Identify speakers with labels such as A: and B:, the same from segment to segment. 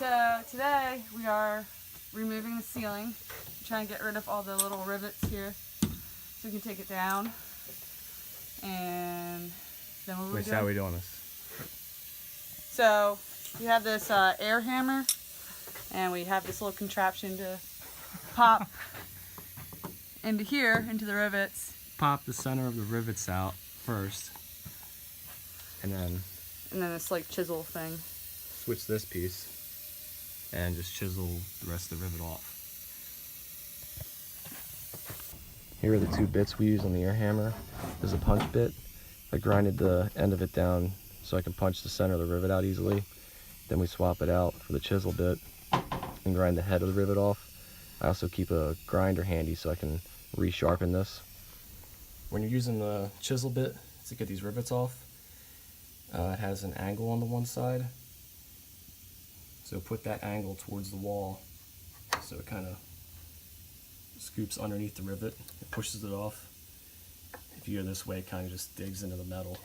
A: So today we are removing the ceiling, trying to get rid of all the little rivets here so we can take it down. And then what
B: Wait, how are we doing this?
A: So we have this air hammer, and we have this little contraption to pop into here, into the rivets.
B: Pop the center of the rivets out first, and then
A: this like chisel thing.
B: switch this piece and just chisel the rest of the rivet off. Here are the two bits we use on the air hammer. There's a punch bit. I grinded the end of it down so I can punch the center of the rivet out easily. Then we swap it out for the chisel bit and grind the head of the rivet off. I also keep a grinder handy so I can resharpen this. When you're using the chisel bit to get these rivets off, it has an angle on the one side. So put that angle towards the wall so it kind of scoops underneath the rivet. It pushes it off. If you go this way, it kind of just digs into the metal.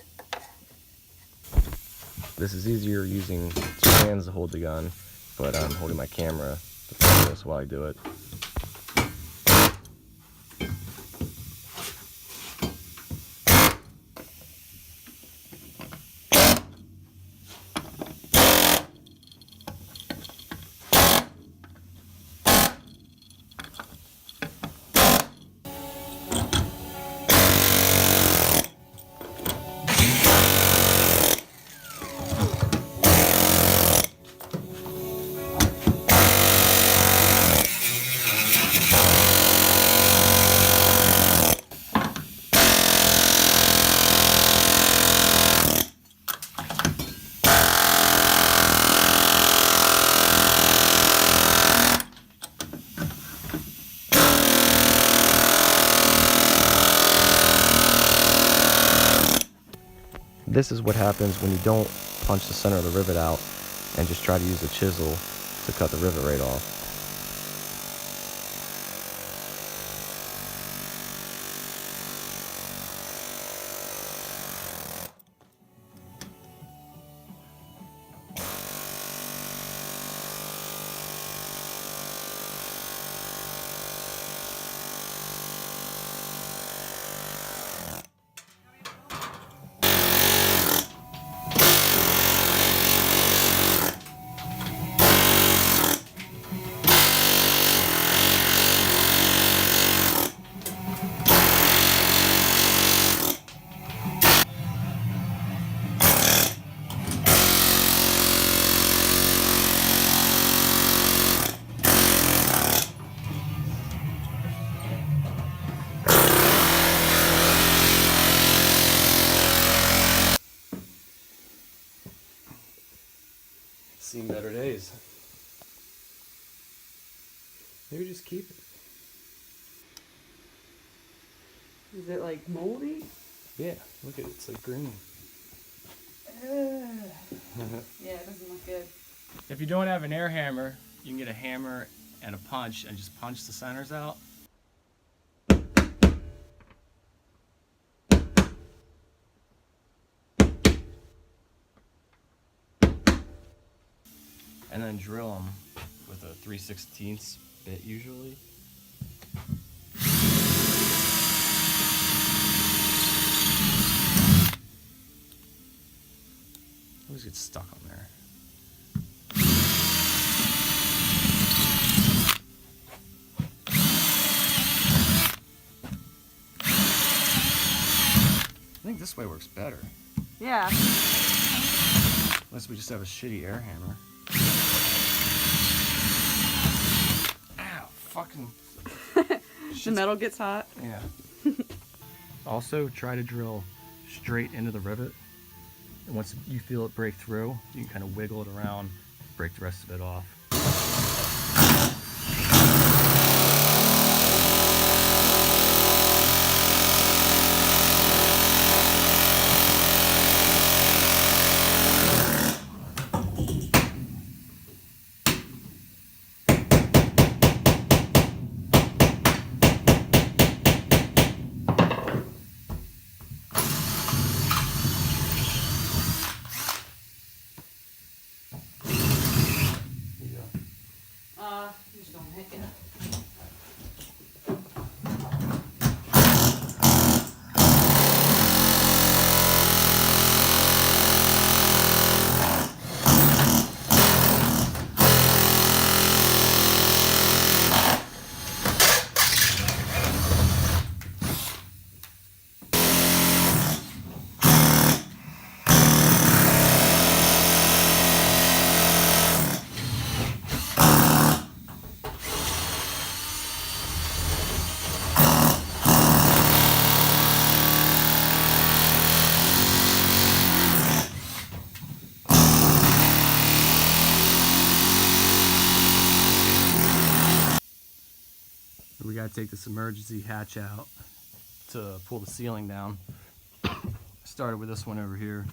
B: This is easier using two hands to hold the gun, but I'm holding my camera to film this while I do it. This is what happens when you don't punch the center of the rivet out and just try to use a chisel to cut the rivet right off. Seen better days. Maybe just keep it.
A: Is it like moldy?
B: Yeah, look at it, it's like green.
A: Yeah, it doesn't look good.
B: If you don't have an air hammer, you can get a hammer and a punch and just punch the centers out. And then drill them with a 3/16 bit usually. Always get stuck on there. I think this way works better.
A: Yeah.
B: Unless we just have a shitty air hammer. Ow, fucking.
A: The metal gets hot.
B: Yeah. Also, try to drill straight into the rivet. And once you feel it break through, you can kind of wiggle it around, break the rest of it off.
A: Just gonna make it.
B: We gotta take this emergency hatch out to pull the ceiling down. Started with this one over here,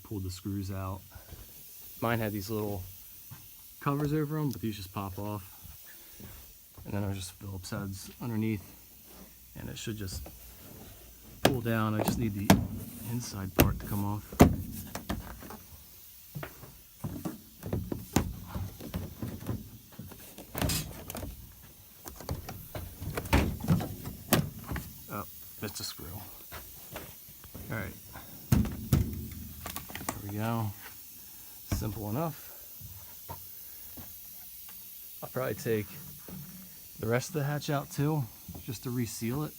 B: pulled the screws out. Mine had these little covers over them, but these just pop off. And then there's just Phillips heads underneath, and it should just pull down. I just need the inside part to come off. Oh, missed a screw. All right, there we go. Simple enough. I'll probably take the rest of the hatch out too, just to reseal it.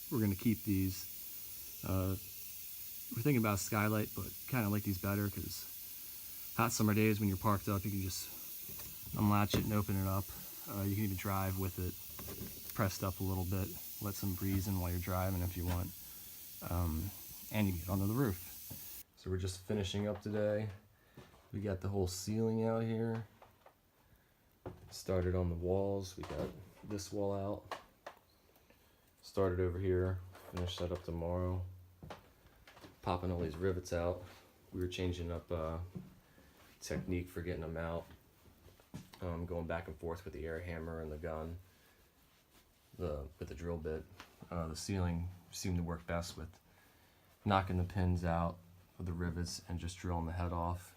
B: We're gonna keep these. We're thinking about a skylight, but kind of like these better because hot summer days when you're parked up, you can just unlatch it and open it up. You can even drive with it pressed up a little bit, let some breeze in while you're driving if you want, and you can get onto the roof. So we're just finishing up today. We got the whole ceiling out here. Started on the walls. We got this wall out. Started over here. Finish that up tomorrow. Popping all these rivets out. We were changing up technique for getting them out. Going back and forth with the air hammer and the gun. With the drill bit. The ceiling seemed to work best with knocking the pins out of the rivets and just drilling the head off.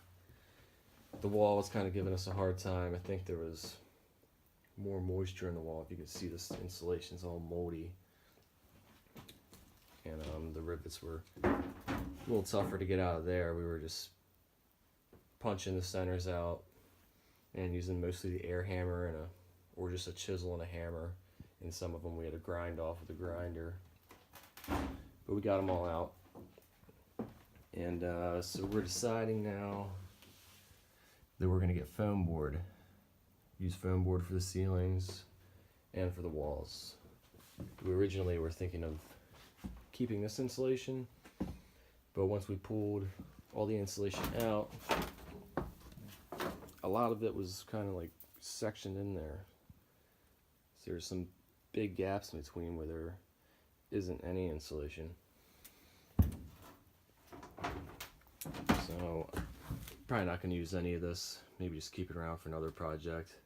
B: The wall was kind of giving us a hard time. I think there was more moisture in the wall. If you can see, this insulation's all moldy. And the rivets were a little tougher to get out of there. We were just punching the centers out and using mostly the air hammer or just a chisel and a hammer. And some of them we had to grind off with a grinder. But we got them all out. And so we're deciding now that we're gonna get foam board. Use foam board for the ceilings and for the walls. We originally were thinking of keeping this insulation, but once we pulled all the insulation out, a lot of it was kind of like sectioned in there. So there's some big gaps in between where there isn't any insulation. So probably not going to use any of this. Maybe just keep it around for another project.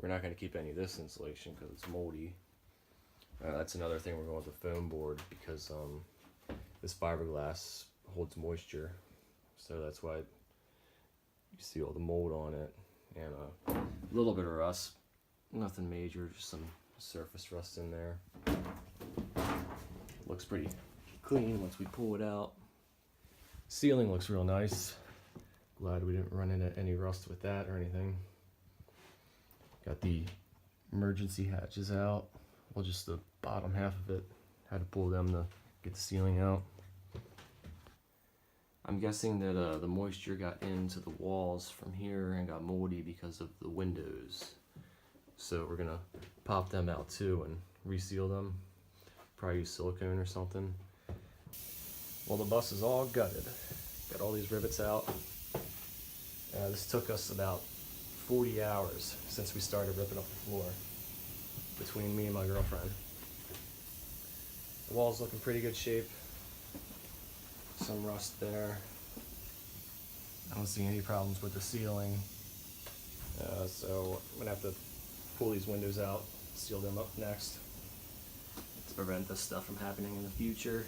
B: We're not going to keep any of this insulation because it's moldy. That's another thing we're going with the foam board because this fiberglass holds moisture. So that's why you see all the mold on it and a little bit of rust. Nothing major, just some surface rust in there. Looks pretty clean once we pull it out. Ceiling looks real nice. Glad we didn't run into any rust with that or anything. Got the emergency hatches out. Well, just the bottom half of it. Had to pull them to get the ceiling out. I'm guessing that the moisture got into the walls from here and got moldy because of the windows. So we're gonna pop them out too and reseal them. Probably use silicone or something. Well, the bus is all gutted. Got all these rivets out. This took us about 40 hours since we started ripping up the floor between me and my girlfriend. The wall's looking pretty good shape. Some rust there. I don't see any problems with the ceiling. So I'm gonna have to pull these windows out, seal them up next to prevent this stuff from happening in the future.